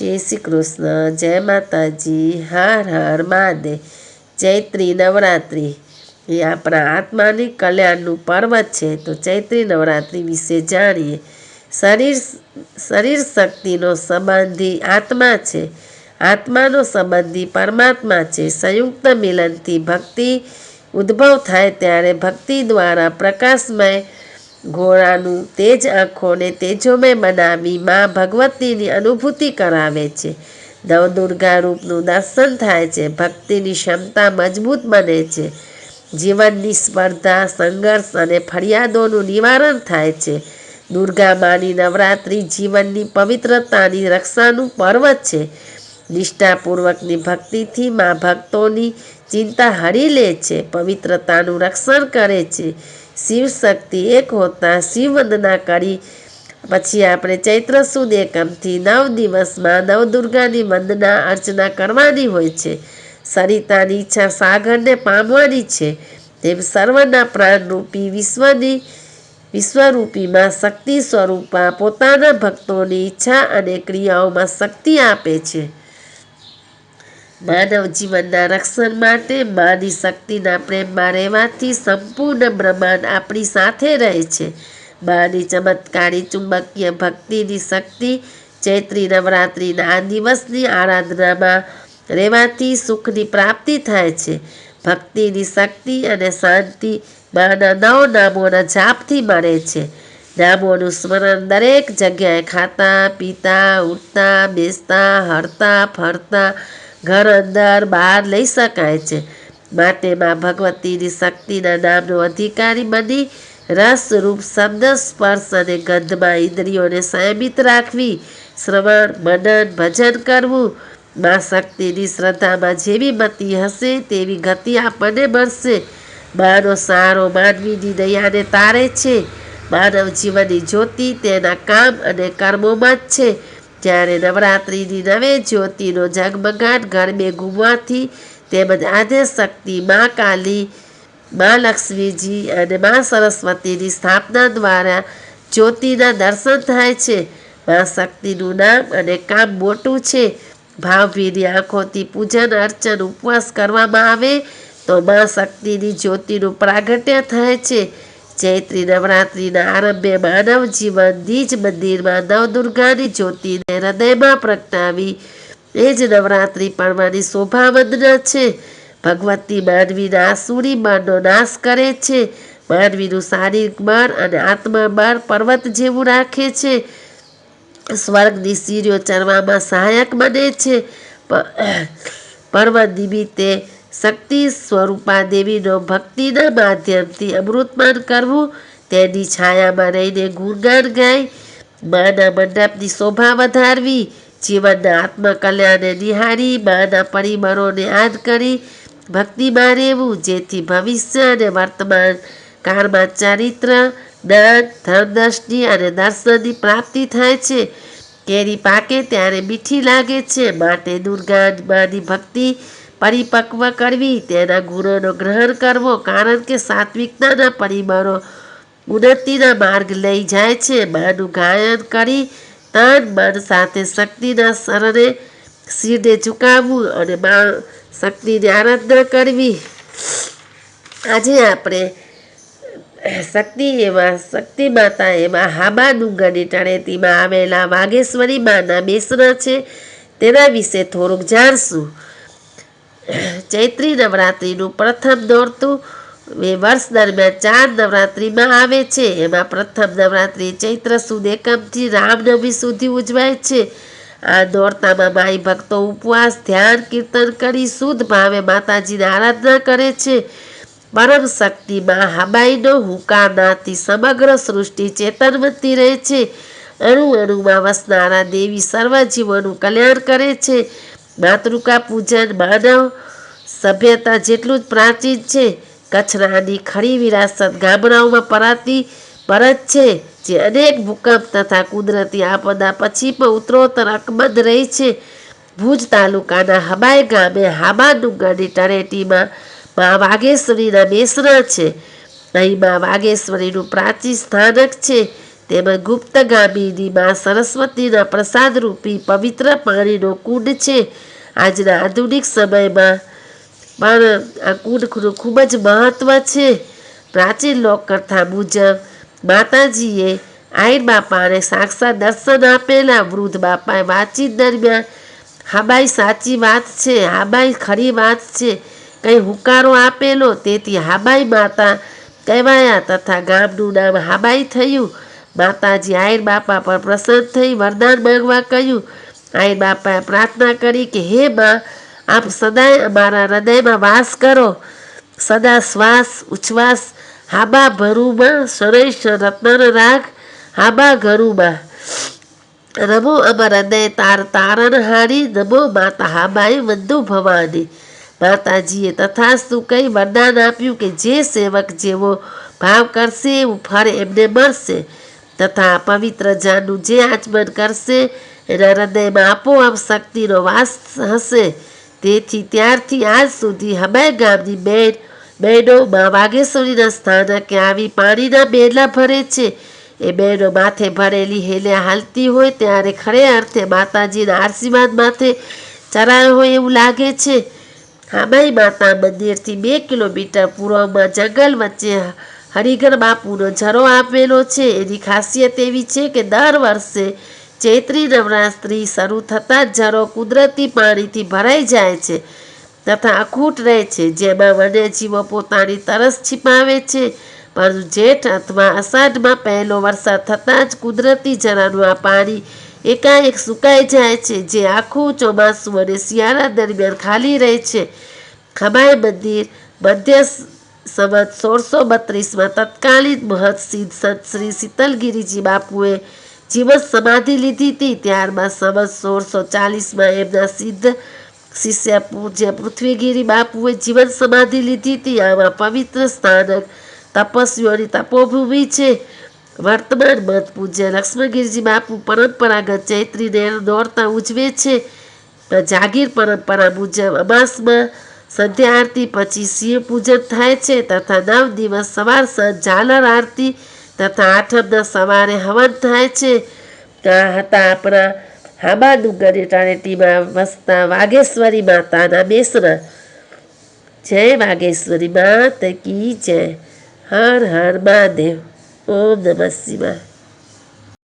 જય શ્રી કૃષ્ણ, જય માતાજી, હર હર મહાદેવ। ચૈત્રી નવરાત્રિ એ આપણા આત્માની કલ્યાણનું પર્વ છે। તો ચૈત્રી નવરાત્રિ વિશે જાણીએ। શરીર શક્તિનો સંબંધી આત્મા છે। આત્માનો સંબંધી પરમાત્મા છે। સંયુક્ત મિલનથી ભક્તિ ઉદ્ભવ થાય ત્યારે ભક્તિ દ્વારા પ્રકાશમય ઘોડાનું તેજ આંખોને તેજોમય બનાવી મા ભગવતીની અનુભૂતિ કરાવે છે। નવદુર્ગા રૂપનું દર્શન થાય છે। ભક્તિની ક્ષમતા મજબૂત બને છે। જીવનની સ્પર્ધા, સંઘર્ષ અને ફરિયાદોનું નિવારણ થાય છે। દુર્ગા માની નવરાત્રિ જીવનની પવિત્રતાની રક્ષાનું પર્વ છે। નિષ્ઠાપૂર્વકની ભક્તિથી મા ભક્તોની ચિંતા હરી લે છે, પવિત્રતાનું રક્ષણ કરે છે। શિવ શક્તિ એક હોતા શિવ વંદના કરી પછી આપણે ચૈત્ર સુદ એકમથી 9 દિવસમાં નવદુર્ગાની વંદના અર્ચના કરવાની હોય છે। સરિતાની ઈચ્છા સાગરને પામવાની છે, તેમ સર્વના પ્રાણરૂપી વિશ્વરૂપીમાં શક્તિ સ્વરૂપા પોતાના ભક્તોની ઈચ્છા અને ક્રિયાઓમાં શક્તિ આપે છે। માનવ જીવનના રક્ષણ માટે માની શક્તિના પ્રેમમાં રહેવાથી સંપૂર્ણ બ્રહ્માંડ આપણી સાથે રહે છે। માની ચમત્કારી ચુંબકીય ભક્તિની શક્તિ ચૈત્રી નવરાત્રિના આ દિવસની આરાધનામાં રહેવાથી સુખની પ્રાપ્તિ થાય છે। ભક્તિની શક્તિ અને શાંતિ માના 9 નામોના જાપથી મળે છે। નામોનું સ્મરણ દરેક જગ્યાએ ખાતા, પીતા, ઉઠતા, બેસતા, હરતા, ફરતા, ઘર અંદર બહાર લઈ શકાય છે। માટે મા ભગવતીની શક્તિના નામનો અધિકારી બની રસ, રૂપ, શબ્દ, સ્પર્શ અને ગંધમાં ઇન્દ્રિયોને સંયમિત રાખવી, શ્રવણ, મનન, ભજન કરવું। મા શક્તિની શ્રદ્ધામાં જેવી મતિ હશે તેવી ગતિ આપણને મળશે। માનો સહારો માનવીની દયાને તારે છે। માનવ જીવનની જ્યોતિ તેના કામ અને કર્મોમાં જ છે। જ્યારે નવરાત્રિની 9 જ્યોતિનો ઝગમગાટ ગરબે ઘૂમવાથી તેમજ આદ્ય શક્તિ મા કાલી, મા લક્ષ્મીજી અને મા સરસ્વતીની સ્થાપના દ્વારા જ્યોતિના દર્શન થાય છે। મા શક્તિનું નામ અને કામ મોટું છે। ભાવભીની આંખોથી પૂજન, અર્ચન, ઉપવાસ કરવામાં આવે તો મા શક્તિની જ્યોતિનું પ્રાગટ્ય થાય છે। ચૈત્રી નવરાત્રિના આરંભે માનવ જીવન નિજ મંદિરમાં નવદુર્ગાની જ્યોતિને હૃદયમાં પ્રગટાવી એ જ નવરાત્રિ પર્વની શોભા વંદના છે। ભગવતી માનવીના આસુરી બળનો નાશ કરે છે। માનવીનું શારીરિક બળ અને આત્મબળ પર્વત જેવું રાખે છે। સ્વર્ગની સીડીઓ ચડવામાં સહાયક બને છે। પર્વ નિમિત્તે શક્તિ સ્વરૂપા દેવીનો ભક્તિના માધ્યમથી અમૃતપાન કરવું, તેની છાયામાં રહીને ગુણગાન ગાઈ માના મંડપની શોભા વધારવી, જીવનના આત્મકલ્યાણને નિહાળી માના પરિબળોને યાદ કરી ભક્તિમાં રહેવું, જેથી ભવિષ્ય અને વર્તમાન કાળમાં ચારિત્ર, જ્ઞાન, ધર્મદ્રષ્ટિ અને દર્શનની પ્રાપ્તિ થાય છે। કેરી પાકે ત્યારે મીઠી લાગે છે, માટે દુર્ગા માની ભક્તિ પરિપક્વ કરવી, તેના ગુણોનો ગ્રહણ કરવો, કારણ કે સાત્વિકતાના પરિબળો ઉન્નતિના માર્ગ લઈ જાય છે। માનું ગાયન કરી તન મન સાથે શક્તિના શિરને ઝુકાવવું અને મા શક્તિની આરાધના કરવી। આજે આપણે શક્તિ માતા એવા હાબા ડુંગરની તળેટીમાં આવેલા વાઘેશ્વરી માના બેસણા છે, તેના વિશે થોડુંક જાણશું। ચૈત્રી નવરાત્રિનું પ્રથમ નોરતું એ વર્ષ દરમિયાન 4 નવરાત્રિમાં આવે છે। એમાં પ્રથમ નવરાત્રિ ચૈત્ર સુદ એકમથી રામનવમી સુધી ઉજવાય છે। આ નોરતામાં માઈ ભક્તો ઉપવાસ, ધ્યાન, કીર્તન કરી શુદ્ધ ભાવે માતાજીની આરાધના કરે છે। પરમ શક્તિમાં હાબાઈનો હુંકારનાથી સમગ્ર સૃષ્ટિ ચેતનવંતી રહે છે। અણુ અણુમાં વસનારા દેવી સર્વ જીવોનું કલ્યાણ કરે છે। માતૃકા પૂજન માનવ સભ્યતા જેટલું જ પ્રાચીન છે। કચ્છરાની ખરી વિરાસત ગામડાઓમાં પરાતી પરત છે, જે અનેક ભૂકંપ તથા કુદરતી આપદા પછી પણ ઉત્તરોત્તર અકબંધ રહી છે। ભુજ તાલુકાના હબાઈ ગામે હાબા ડુંગરની તળેટીમાં મા વાઘેશ્વરીના બેસણા છે। અહીં મા વાઘેશ્વરીનું પ્રાચીન સ્થાનક છે, તેમાં ગુપ્તગામીની માં સરસ્વતીના પ્રસાદરૂપી પવિત્ર પાણીનો કુંડ છે. આજના આધુનિક સમયમાં પણ આ કુંડનું ખૂબ જ મહત્વ છે. પ્રાચીન લોકકથા મુજબ માતાજીએ આઈર બાપાને સાક્ષાત દર્શન આપેલા. વૃદ્ધ બાપાએ વાતચીત દરમિયાન હાબાઈ સાચી વાત છે, હાબાઈ ખરી વાત છે, કંઈ હુંકારો આપેલો, તેથી હાબાઈ માતા કહેવાયા તથા ગામનું નામ હાબાઈ થયું. માતાજી આઈર બાપા પર પ્રસન્ન થઈ વરદાન માંગવા કહ્યું. આઈર બાપાએ પ્રાર્થના કરી કે હે માં, આપ સદાય અમારા હૃદયમાં વાસ કરો. સદા શ્વાસ ઉચ્છ્વાસ હાબા ભરુમાં શરૈશ રત્ન રાગ હાબા ઘરુમાં નમો અમર હૃદય તાર તારણહારી નમો માતા હાબાઈ વંદુ ભવાની. માતાજીએ તથાસ્તુ કહી વરદાન આપ્યું કે જે સેવક જેવો ભાવ કરશે એવું ફળ એમને મળશે તથા પવિત્ર જાનનું જે આચમન કરશે એના હૃદયમાં આપોઆપ શક્તિનો વાસ હશે. તેથી ત્યારથી આજ સુધી હબાઈ ગામની બહેનો મા વાઘેશ્વરીના સ્થાનકે આવી પાણીના બેલા ભરે છે. એ બહેનો માથે ભરેલી હેલ્યા હાલતી હોય ત્યારે ખરે અર્થે માતાજીના આશીર્વાદ માથે ચરાયો હોય એવું લાગે છે. હાબાઈ માતા મંદિરથી 2 કિલોમીટર પૂર્વમાં જંગલ વચ્ચે હરિઘર બાપુનો ઝરો આવેલો છે. એની ખાસિયત એવી છે કે દર વર્ષે ચૈત્રી નવરાત્રિ શરૂ થતાં જ ઝરો કુદરતી પાણીથી ભરાઈ જાય છે તથા અખૂટ રહે છે, જેમાં વન્યજીવો પોતાની તરસ छिपाવે છે. પરંતુ જેઠ અથવા અષાઢમાં પહેલો વરસાદ થતાં જ કુદરતી ઝરાનું આ પાણી એકાએક સુકાઈ જાય છે, જે આખું ચોમાસું અને શિયાળા દરમિયાન ખાલી રહે છે. ખબાઈ મંદિર મધ્ય સંવત 1632માં તત્કાલીન મહંત સિદ્ધ સંત શ્રી શીતલગીરીજી બાપુએ જીવન સમાધિ લીધી હતી. ત્યારબાદ સંવત 1640માં એમના સિદ્ધ શિષ્ય પૂજ્ય પૃથ્વીગીરી બાપુએ જીવન સમાધિ લીધી હતી. આમાં પવિત્ર સ્થાનક તપસ્વીઓની તપોભૂમિ છે. વર્તમાન મત પૂજ્ય લક્ષ્મણગીરીજી બાપુ પરંપરાગત ચૈત્રી નોરતા ઉજવે છે. જાગીર પરંપરા મુજબ અમાસમાં સંધ્યા આરતી પછી શિવ પૂજન થાય છે તથા 9 દિવસ સવાર સાંજ ઝાલર આરતી તથા આઠમના સવારે હવન થાય છે. આ હતા આપણા હાબા ડુંગરની તળેટીમાં વસતા વાઘેશ્વરી માતાના બેસણા. જય વાઘેશ્વરી માત કી જય. હર હર મહાદેવ. ઓમ નમઃ શિવાય.